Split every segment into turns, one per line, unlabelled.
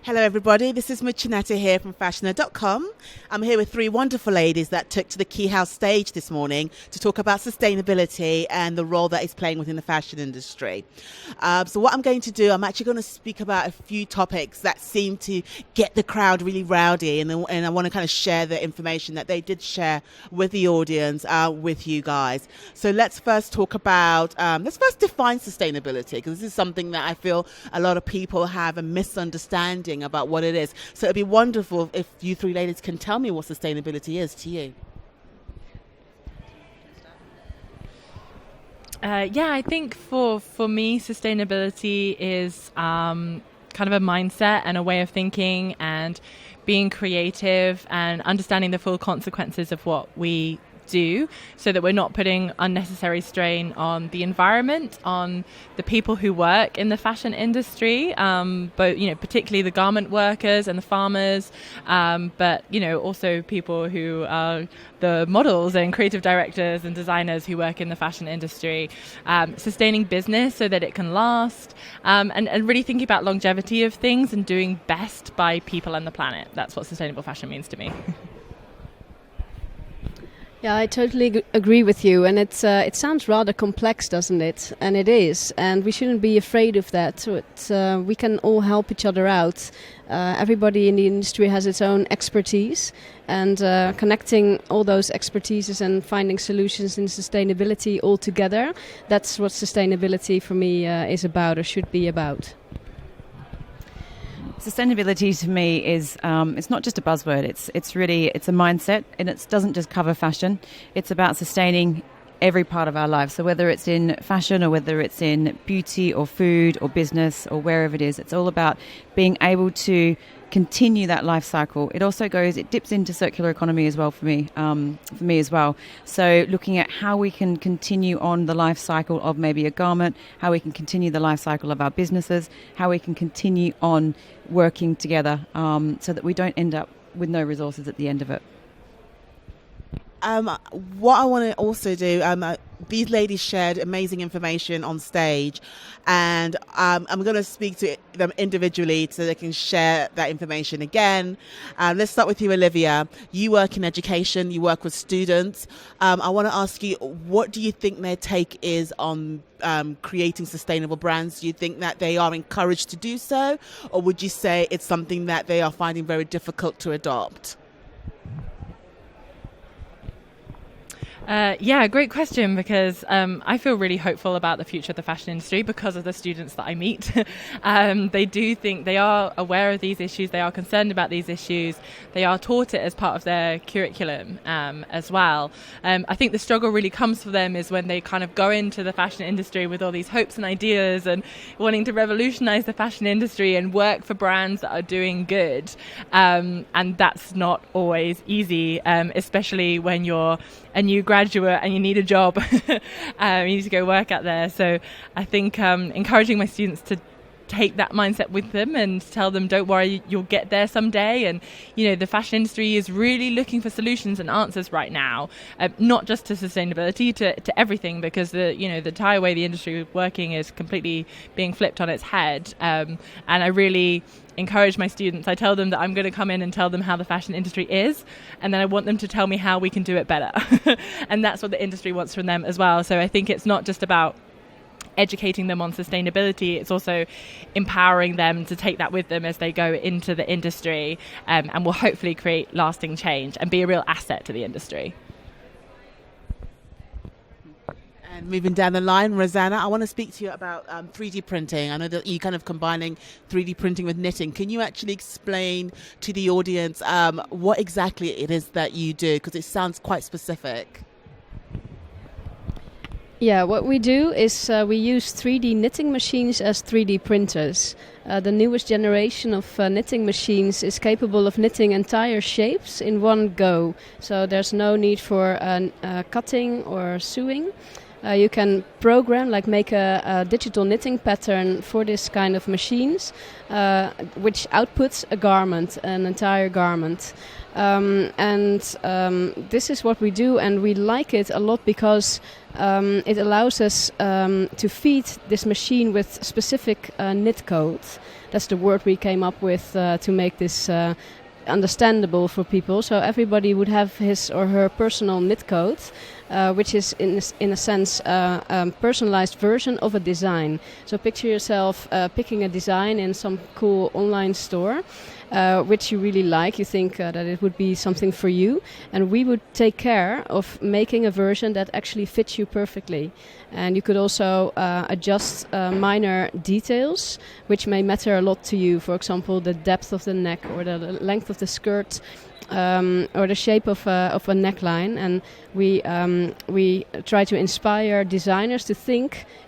Hello everybody, this is Muchinetta here from FashNerd.com. I'm here with three wonderful ladies that took to the KEYHOUSE stage this morning to talk about sustainability and the role that it's playing within the fashion industry. So what I'm going to do, I'm actually going to speak about a few topics that seem to get the crowd really rowdy, and I want to kind of share the information that they did share with the audience, with you guys. So let's first talk about, let's first define sustainability, because this is something that I feel a lot of people have a misunderstanding about what it is. So it'd be wonderful if you three ladies can tell me what sustainability is to you.
I think for me, sustainability is kind of a mindset and a way of thinking and being creative and understanding the full consequences of what we do, so that we're not putting unnecessary strain on the environment, on the people who work in the fashion industry, but particularly the garment workers and the farmers, but also people who are the models and creative directors and designers who work in the fashion industry. Sustaining business so that it can last, and really thinking about longevity of things and doing best by people and the planet. That's what sustainable fashion means to me.
Yeah, I totally agree with you, and it sounds rather complex, doesn't it? And it is, and we shouldn't be afraid of that. So we can all help each other out. Everybody in the industry has its own expertise, and connecting all those expertises and finding solutions in sustainability all together, that's what sustainability for me is about, or should be about.
Sustainability to me is it's not just a buzzword. It's a mindset, and it doesn't just cover fashion. It's about sustaining every part of our lives. So whether it's in fashion or whether it's in beauty or food or business or wherever it is, it's all about being able to continue that life cycle. It dips into circular economy as well for me as well. So looking at how we can continue on the life cycle of maybe a garment, how we can continue the life cycle of our businesses, how we can continue on working together, so that we don't end up with no resources at the end of it.
What I want to also do, these ladies shared amazing information on stage, and I'm going to speak to them individually so they can share that information again. Let's start with you, Olivia. You work in education, you work with students. I want to ask you, what do you think their take is on creating sustainable brands? Do you think that they are encouraged to do so, or would you say it's something that they are finding very difficult to adopt?
Great question, because I feel really hopeful about the future of the fashion industry because of the students that I meet. They do think they are aware of these issues, they are concerned about these issues, they are taught it as part of their curriculum as well. I think the struggle really comes for them is when they kind of go into the fashion industry with all these hopes and ideas and wanting to revolutionize the fashion industry and work for brands that are doing good. And that's not always easy, especially when you're a new graduate and you need a job. You need to go work out there. So I think encouraging my students to take that mindset with them and tell them, don't worry, you'll get there someday. And the fashion industry is really looking for solutions and answers right now, not just to sustainability, to everything, because the entire way the industry is working is completely being flipped on its head. And I really encourage my students. I tell them that I'm going to come in and tell them how the fashion industry is, and then I want them to tell me how we can do it better. And that's what the industry wants from them as well. So I think it's not just about educating them on sustainability, it's also empowering them to take that with them as they go into the industry, and will hopefully create lasting change and be a real asset to the industry.
And moving down the line, Rosanna, I want to speak to you about 3D printing. I know that you're kind of combining 3D printing with knitting. Can you actually explain to the audience what exactly it is that you do? Because it sounds quite specific.
Yeah, what we do is we use 3D knitting machines as 3D printers. The newest generation of knitting machines is capable of knitting entire shapes in one go. So there's no need for cutting or sewing. You can program, like make a digital knitting pattern for this kind of machines, which outputs a garment, an entire garment. This is what we do, and we like it a lot because it allows us to feed this machine with specific knit code. That's the word we came up with to make this understandable for people. So everybody would have his or her personal knit code, which is in a sense a personalized version of a design. So picture yourself picking a design in some cool online store, which you really like. You think that it would be something for you, and we would take care of making a version that actually fits you perfectly. And you could also adjust minor details which may matter a lot to you. For example, the depth of the neck or the length of the skirt, or the shape of a neckline. And we try to inspire designers to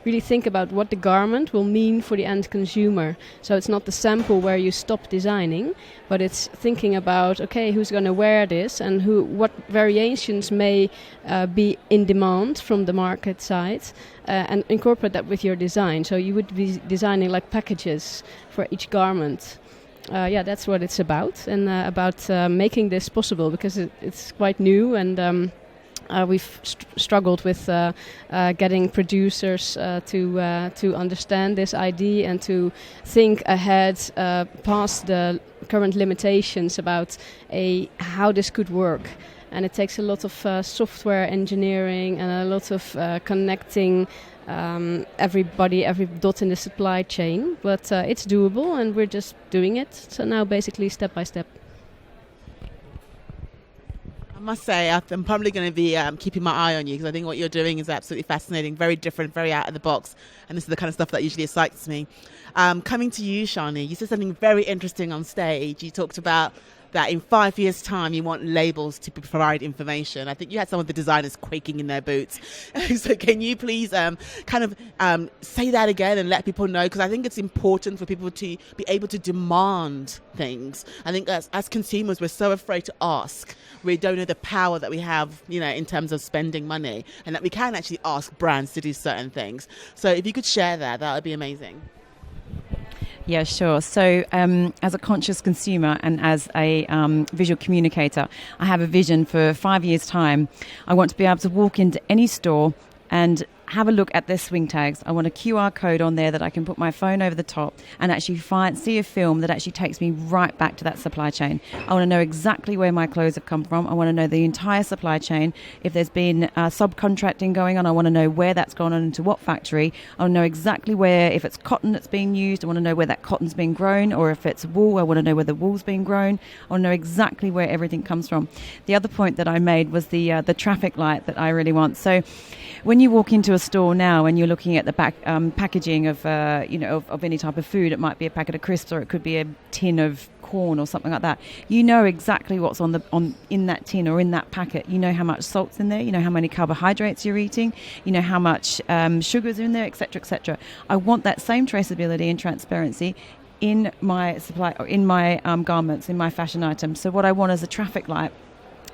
really think about what the garment will mean for the end consumer. So it's not the sample where you stop designing, but it's thinking about, okay, who's going to wear this, and what variations may be in demand from the market side, and incorporate that with your design. So you would be designing like packages for each garment. That's what it's about, and about making this possible, because it's quite new, and we've struggled with getting producers to understand this idea and to think ahead past the current limitations about how this could work. And it takes a lot of software engineering and a lot of connecting everybody, every dot in the supply chain. But it's doable, and we're just doing it. So now basically step by step.
I must say, I'm probably going to be keeping my eye on you, because I think what you're doing is absolutely fascinating, very different, very out of the box. And this is the kind of stuff that usually excites me. Coming to you, Charney, you said something very interesting on stage. You talked about that in 5 years' time, you want labels to provide information. I think you had some of the designers quaking in their boots. So can you please say that again and let people know? Because I think it's important for people to be able to demand things. I think as consumers, we're so afraid to ask. We don't know the power that we have, in terms of spending money, and that we can actually ask brands to do certain things. So if you could share that would be amazing.
Yeah, sure. So as a conscious consumer and as a visual communicator, I have a vision for 5 years' time. I want to be able to walk into any store and have a look at their swing tags. I want a QR code on there that I can put my phone over the top and actually see a film that actually takes me right back to that supply chain. I want to know exactly where my clothes have come from. I want to know the entire supply chain. If there's been subcontracting going on, I want to know where that's gone on, into what factory. I want to know exactly where, if it's cotton that's being used, I want to know where that cotton's being grown, or if it's wool, I want to know where the wool's being grown. I want to know exactly where everything comes from. The other point that I made was the traffic light that I really want. So when you walk into a store now and you're looking at the back packaging of any type of food, it might be a packet of crisps, or it could be a tin of corn or something like that. You know exactly what's in that tin or in that packet. You know how much salt's in there. You know how many carbohydrates you're eating. You know how much sugars are in there, etc., etc. I want that same traceability and transparency in my supply, or in my garments, in my fashion items. So what I want is a traffic light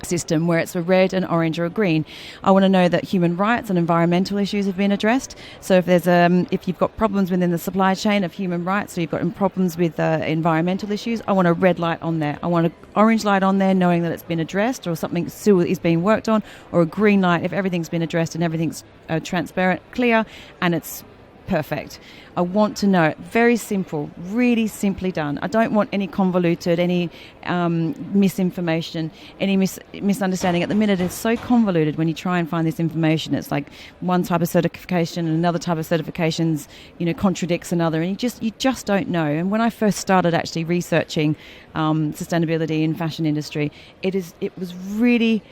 system where it's a red, an orange, or a green. I want to know that human rights and environmental issues have been addressed. So if you've got problems within the supply chain of human rights, or you've got problems with environmental issues, I want a red light on there. I want an orange light on there knowing that it's been addressed, or something still is being worked on, or a green light if everything's been addressed and everything's transparent, clear, and it's perfect. I want to know it. Very simple, really simply done. I don't want any convoluted, any misinformation, any misunderstanding. At the minute, it's so convoluted when you try and find this information. It's like one type of certification and another type of certifications, contradicts another, and you just don't know. And when I first started actually researching sustainability in fashion industry, it was really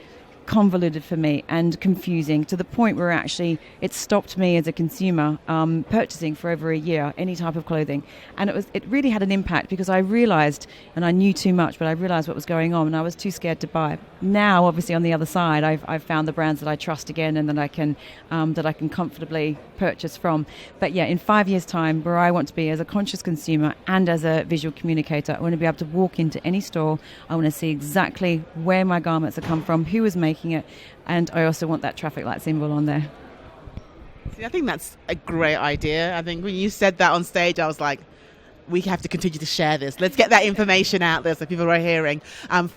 convoluted for me and confusing, to the point where actually it stopped me as a consumer purchasing for over a year any type of clothing. And it really had an impact, because I realized, and I knew too much, but I realized what was going on and I was too scared to buy. Now obviously on the other side, I've found the brands that I trust again, and that I can comfortably purchase from. But yeah, in 5 years' time, where I want to be as a conscious consumer and as a visual communicator, I want to be able to walk into any store. I want to see exactly where my garments have come from, who is making it, and I also want that traffic light symbol on there.
See, I think that's a great idea. I think when you said that on stage, I was like, we have to continue to share this. Let's get that information out there so people are hearing.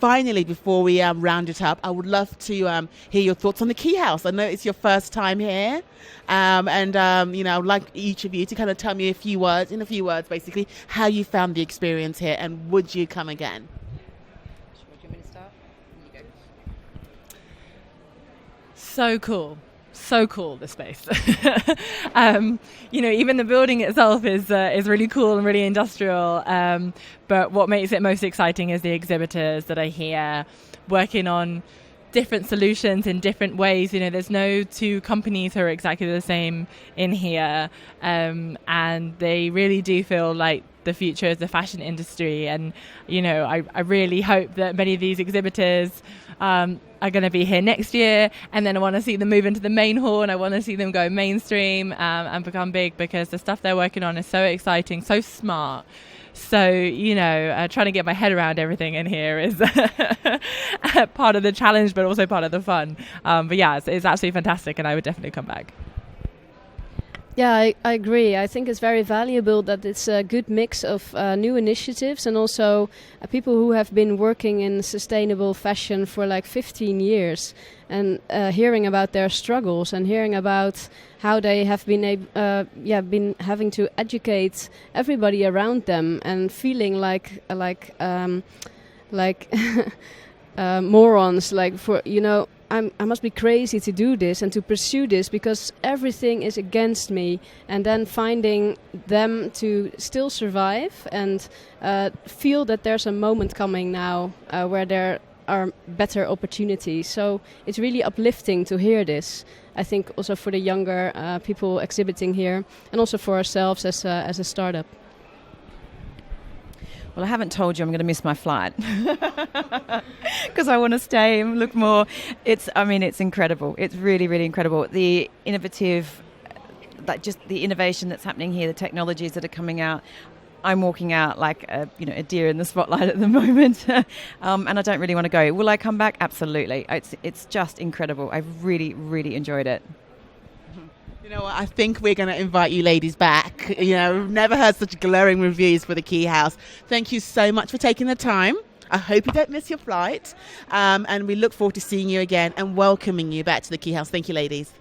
Finally, before we round it up, I would love to hear your thoughts on the Key House. I know it's your first time here. You know, I'd like each of you to kind of tell me in a few words, basically, how you found the experience here and would you come again?
Would you want me to start? You go.
So cool, the space. You know, even the building itself is really cool and really industrial. But what makes it most exciting is the exhibitors that are here working on different solutions in different ways. You know, there's no two companies who are exactly the same in here. And they really do feel like the future of the fashion industry. And, you know, I really hope that many of these exhibitors are going to be here next year, and then I want to see them move into the main hall, and I want to see them go mainstream and become big, because the stuff they're working on is so exciting, so smart. So, you know, trying to get my head around everything in here is part of the challenge, but also part of the fun. But yeah, it's absolutely fantastic, and I would definitely come back.
Yeah, I agree. I think it's very valuable that it's a good mix of new initiatives and also people who have been working in sustainable fashion for like 15 years and hearing about their struggles and hearing about how they have been been having to educate everybody around them and feeling like morons, like, for, you know, I must be crazy to do this and to pursue this because everything is against me, and then finding them to still survive and feel that there's a moment coming now where there are better opportunities. So it's really uplifting to hear this. I think also for the younger people exhibiting here, and also for ourselves as a startup.
Well, I haven't told you I'm going to miss my flight because I want to stay and look more. It's incredible. It's really, really incredible. The innovative, like just the innovation that's happening here, the technologies that are coming out. I'm walking out like a deer in the spotlight at the moment, and I don't really want to go. Will I come back? Absolutely. It's just incredible. I've really, really enjoyed it.
You know what, I think we're going to invite you ladies back. You know, we've never heard such glowing reviews for the Key House. Thank you so much for taking the time. I hope you don't miss your flight. And we look forward to seeing you again and welcoming you back to the Key House. Thank you, ladies.